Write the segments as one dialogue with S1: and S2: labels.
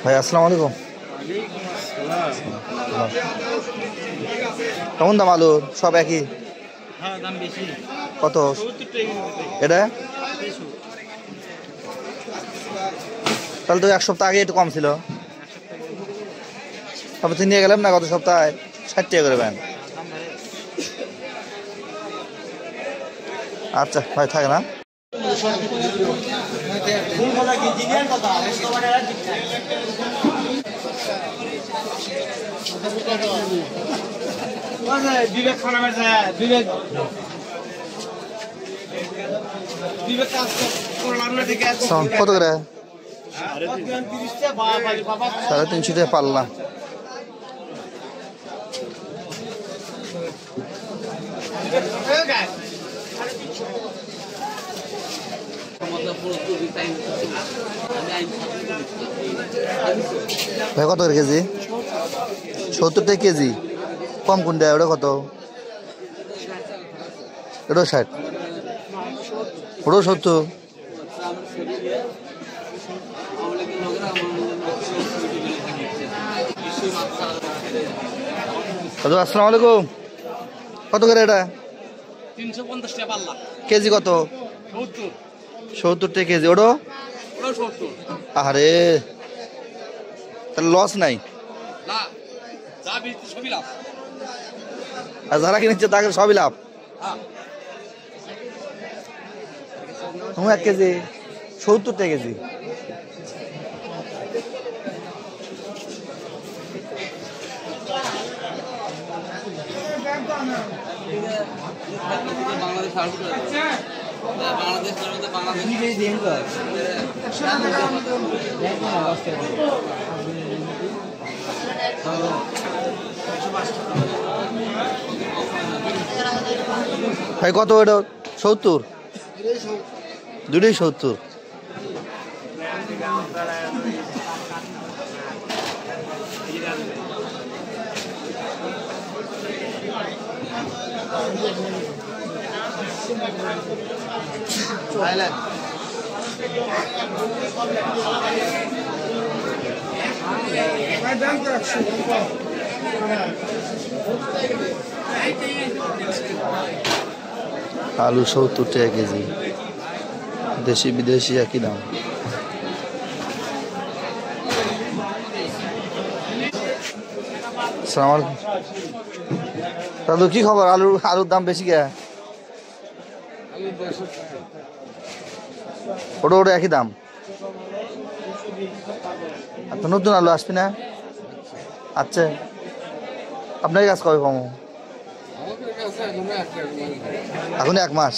S1: ভাই আসসালামু আলাইকুম। কেমন দাম আলু? সব একই? কত এটা? তাহলে তো এক সপ্তাহ আগে একটু কম ছিল। তবে তো নিয়ে গেলাম না গত সপ্তাহে 60 টাকা করে ব্যান। আচ্ছা ভাই থাকে না। কত করে? 350 টাকা পাল্লা। ভাই কত করে কেজি? 70 টাকা কেজি। কম কোনটা? ওটা কত? এটাও 60, ওটাও 70। আসসালামু আলাইকুম। কত করে এটা?
S2: 350 টাকা পাল্লা।
S1: কেজি কত? 70 টাকা কেজি। ওটা? আরে তাহলে লস নাই? আর যারা কিনেছে তাকে সবই লাভ। 1 কেজি 70 টাকা কেজি। ভাই কত এটা? 70? দুটোই 70। আলু 70 টাকা কেজি। দেশি বিদেশি একই দাম। আসসালামু আলাইকুম দাদু, কি খবর? আলুর দাম বেশি কে? ওটা একই দাম। তো নতুন আলু আসবি না? আচ্ছা আপনার কাজ কবে কম? এখন 1 মাস।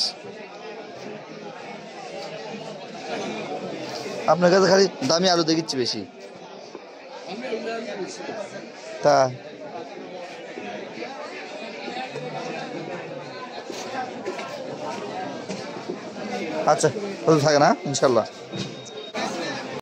S1: আপনার কাছে খালি দামি আলু দেখিচ্ছি বেশি। তা আচ্ছা থাকে না ইনশাল্লাহ।